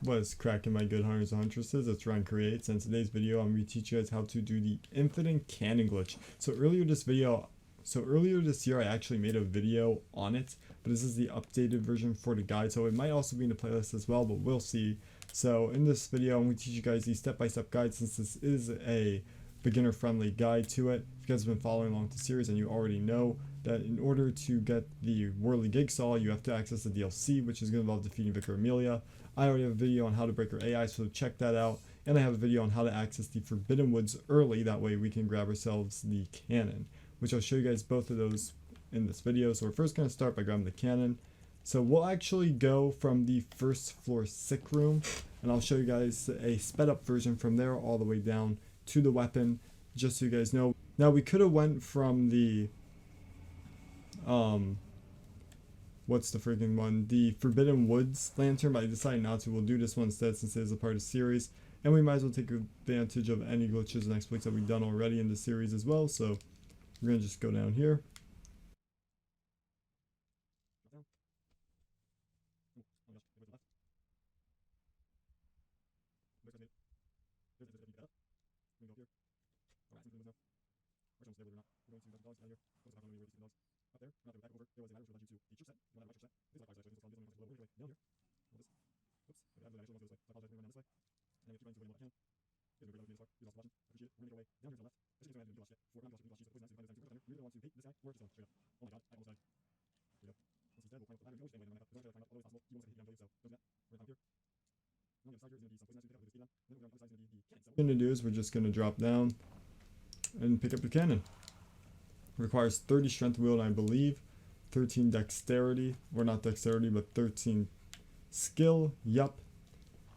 What is cracking, my good hunters and huntresses? It's Ryan Creates, and in today's video I'm going to teach you guys how to do the infinite cannon glitch. So earlier this year I actually made a video on it, but this is the updated version for the guide, so it might also be in the playlist as well, but we'll see. So in this video I'm going to teach you guys the step-by-step guide, since this is a beginner friendly guide to it. If you guys have been following along the series, and you already know that in order to get the Whirly Jigsaw you have to access the DLC, which is going to involve defeating Vicar Amelia. I already have a video on how to break her AI, so check that out. And I have a video on how to access the Forbidden Woods early, that way we can grab ourselves the cannon, which I'll show you guys both of those in this video. So we're first going to start by grabbing the cannon. So we'll actually go from the first floor sick room, and I'll show you guys a sped up version from there all the way down to the weapon, just so you guys know. Now we could have went from the what's the freaking one? The Forbidden Woods lantern, but I decided not to. We'll do this one instead since it is a part of the series. And we might as well take advantage of any glitches and exploits that we've done already in the series as well. So we're going to just go down here. What we're going to do is we're just going to drop down and pick up the cannon. Requires 30 strength wield, I believe, 13 dexterity, or not dexterity, but 13 skill. Yup.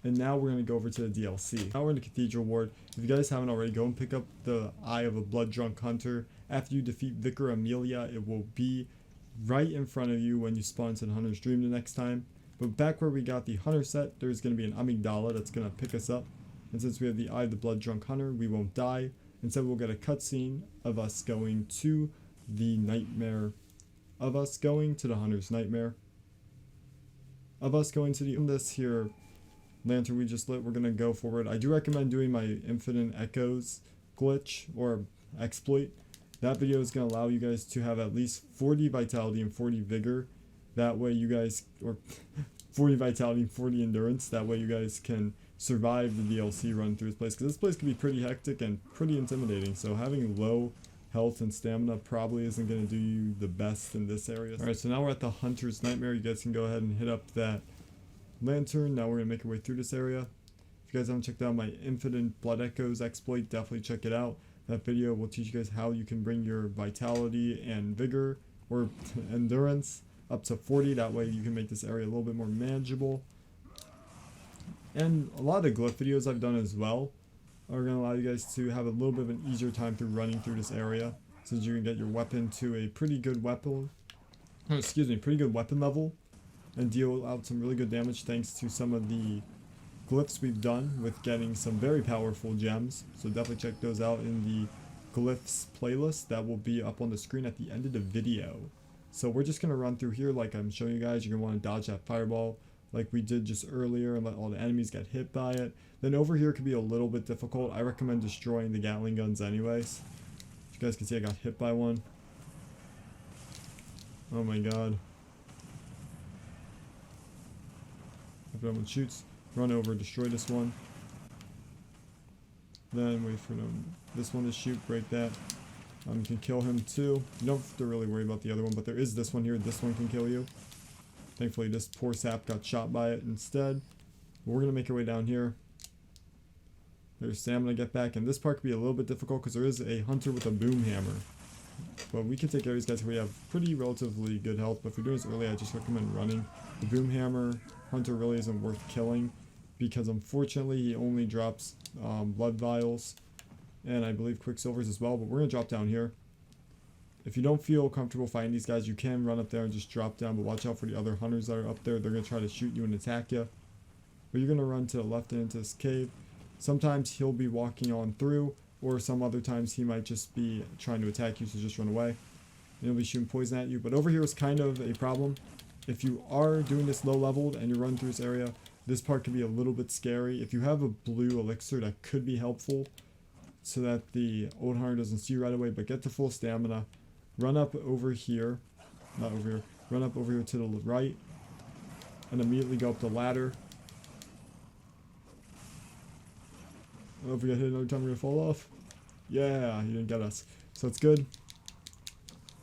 And now we're going to go over to the DLC. Now we're in the Cathedral Ward. If you guys haven't already, go and pick up the Eye of a Blood Drunk Hunter. After you defeat Vicar Amelia, it will be right in front of you when you spawn into the Hunter's Dream the next time. But back where we got the Hunter set, there's going to be an amygdala that's going to pick us up. And since we have the Eye of the Blood Drunk Hunter, we won't die. Instead, we'll get a cutscene of us going to the nightmare, of us going to the Hunter's Nightmare, of us going to this here lantern we just lit. We're going to go forward. I do recommend doing my Infinite Echoes glitch or exploit. That video is going to allow you guys to have at least 40 vitality and 40 vigor. That way you guys, or 40 vitality and 40 endurance. That way you guys can survive the DLC run through this place, because this place can be pretty hectic and pretty intimidating. So having low health and stamina probably isn't going to do you the best in this area. Alright, so now we're at the Hunter's Nightmare. You guys can go ahead and hit up that lantern. Now we're going to make our way through this area. If you guys haven't checked out my Infinite Blood Echoes exploit, definitely check it out. That video will teach you guys how you can bring your vitality and vigor, or endurance, up to 40. That way you can make this area a little bit more manageable. And a lot of the glyph videos I've done as well are going to allow you guys to have a little bit of an easier time through running through this area, since you can get your weapon to a pretty good weapon, pretty good weapon level, and deal out some really good damage thanks to some of the glyphs we've done with getting some very powerful gems. So definitely check those out in the glyphs playlist that will be up on the screen at the end of the video. So we're just going to run through here like I'm showing you guys. You're going to want to dodge that fireball like we did just earlier and let all the enemies get hit by it. Then over here could be a little bit difficult. I recommend destroying the Gatling guns anyways. As you guys can see, I got hit by one. Oh my god. If anyone shoots, run over, destroy this one. Then wait for this one to shoot, break that. You can kill him too. You don't have to really worry about the other one, but there is this one here. This one can kill you. Thankfully, this poor sap got shot by it instead. But we're going to make our way down here. There's stamina to get back. And this part could be a little bit difficult because there is a hunter with a boom hammer. But we can take care of these guys. We have pretty relatively good health. But if you're doing this early, I just recommend running. The boom hammer hunter really isn't worth killing, because unfortunately he only drops blood vials. And I believe quicksilvers as well. But we're going to drop down here. If you don't feel comfortable fighting these guys, you can run up there and just drop down, but watch out for the other hunters that are up there. They're going to try to shoot you and attack you. But you're going to run to the left and into this cave. Sometimes he'll be walking on through, or some other times he might just be trying to attack you, so just run away. And he'll be shooting poison at you. But over here is kind of a problem. If you are doing this low leveled and you're running through this area, This part can be a little bit scary. If you have a blue elixir, that could be helpful so that the old hunter doesn't see you right away, but get to full stamina. Run up over here. Not over here. Run up over here to the right and immediately go up the ladder. Oh, if we get hit another time, we're gonna fall off. Yeah, he didn't get us. So it's good.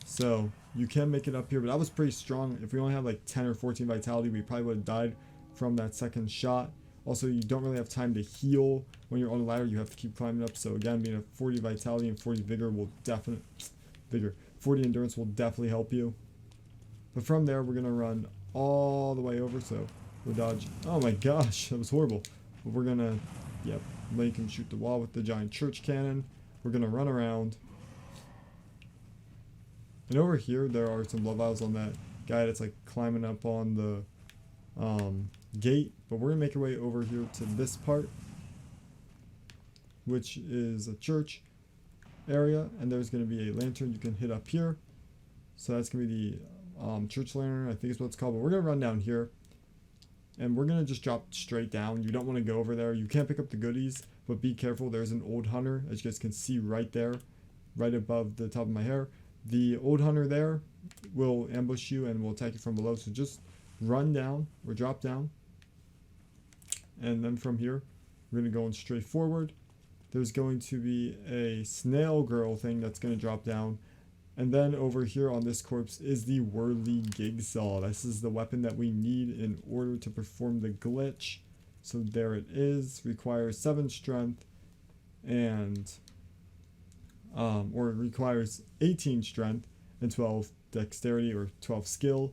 So you can make it up here, but that was pretty strong. If we only had like 10 or 14 vitality, we probably would have died from that second shot. Also, you don't really have time to heal when you're on the ladder. You have to keep climbing up. So again, being a 40 vitality and 40 vigor will 40 endurance will definitely help you. But from there, we're gonna run all the way over. So we'll dodge. Oh my gosh, that was horrible. But we're gonna, yep, Link and shoot the wall with the giant church cannon. We're gonna run around. And over here, there are some blood vials on that guy that's like climbing up on the gate. But we're gonna make our way over here to this part, which is a church area, and there's gonna be a lantern you can hit up here. So that's gonna be the church lantern, I think is what it's called. But we're gonna run down here, and we're gonna just drop straight down. You don't want to go over there. You can't pick up the goodies, but be careful. There's an old hunter, as you guys can see right there, right above the top of my hair. The old hunter there will ambush you and will attack you from below. So just run down or drop down. And then from here, we're going to go in straight forward. There's going to be a snail girl thing that's going to drop down. And then over here on this corpse is the whirly gig saw. This is the weapon that we need in order to perform the glitch. So there it is. Requires 7 strength and or it requires 18 strength and 12 dexterity or 12 skill.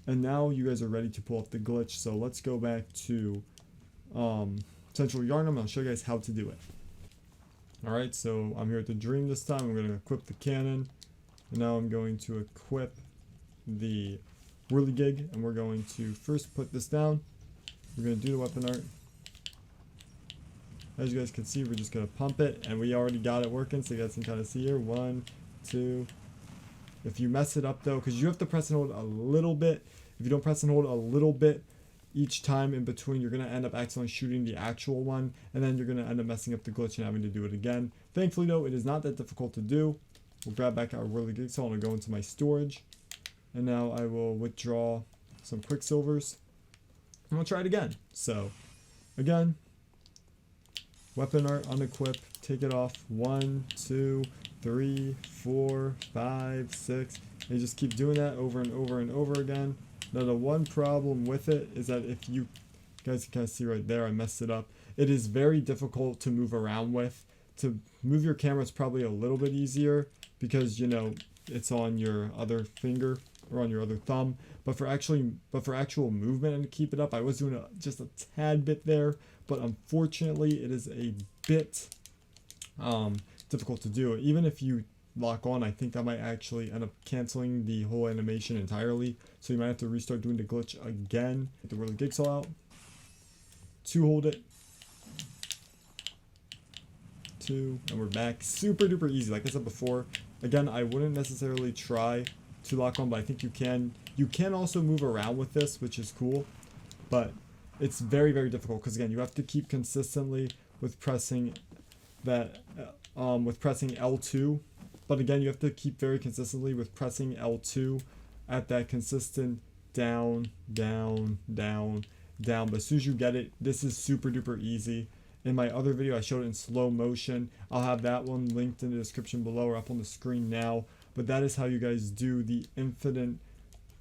And now you guys are ready to pull up the glitch. So let's go back to Central Yarnum. I'll show you guys how to do it. Alright, so I'm here at the dream this time. I'm going to equip the cannon. And now I'm going to equip the whirligig. And we're going to first put this down. We're going to do the weapon art. As you guys can see, we're just going to pump it. And we already got it working, so you guys can kind of see here. 1, 2. If you mess it up though, because you have to press and hold a little bit. If you don't press and hold a little bit each time in between, you're going to end up accidentally shooting the actual one. And then you're going to end up messing up the glitch and having to do it again. Thankfully though, it is not that difficult to do. We'll grab back our whirligig saw and I'll go into my storage. And now I will withdraw some quicksilvers. And we'll try it again. So, again, weapon art unequip, take it off. 1, 2, 3, 4, 5, 6. And you just keep doing that over and over and over again. Now the one problem with it is that if you guys can kind of see right there, I messed it up. It is very difficult to move around with. To move your camera is probably a little bit easier because, you know, it's on your other finger or on your other thumb. But for actual movement and to keep it up, I was doing just a tad bit there. But unfortunately, it is a bit difficult to do. Even if you lock on, I think that might actually end up canceling the whole animation entirely. So you might have to restart doing the glitch again. Get the whirly gig saw out. 2, hold it. 2, and we're back. Super duper easy. Like I said before, again, I wouldn't necessarily try to lock on, but I think you can. You can also move around with this, which is cool, but it's very, very difficult because again, you have to keep consistently with pressing that, with pressing L2. But again, you have to keep very consistently with pressing L2 at that consistent down, down, down, down. But as soon as you get it, this is super duper easy. In my other video, I showed it in slow motion. I'll have that one linked in the description below or up on the screen now. But that is how you guys do the infinite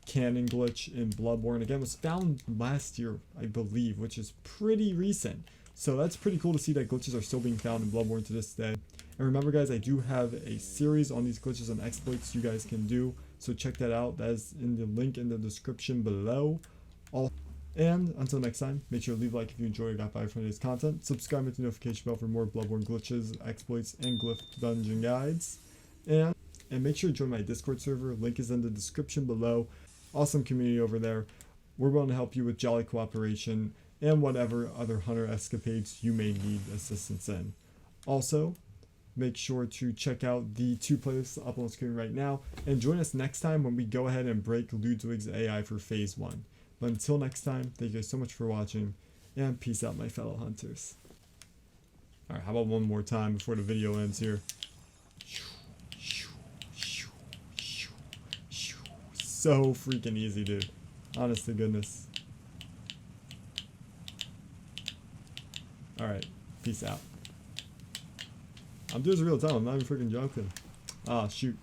cannon glitch in Bloodborne. Again, it was found last year, I believe, which is pretty recent. So that's pretty cool to see that glitches are still being found in Bloodborne to this day. And remember guys, I do have a series on these glitches and exploits you guys can do. So check that out. That is in the link in the description below. And until next time, make sure to leave a like if you enjoyed or got value from today's content. Subscribe with the notification bell for more Bloodborne glitches, exploits, and glyph dungeon guides. And make sure to join my Discord server. Link is in the description below. Awesome community over there. We're willing to help you with jolly cooperation and whatever other hunter escapades you may need assistance in. Also, make sure to check out the 2 playlists up on the screen right now. And join us next time when we go ahead and break Ludwig's AI for phase 1. But until next time, thank you guys so much for watching, and peace out, my fellow hunters. Alright, how about one more time before the video ends here? So freaking easy, dude. Honest to goodness. Alright, peace out. I'm doing this real time, I'm not even freaking joking. Ah, shoot.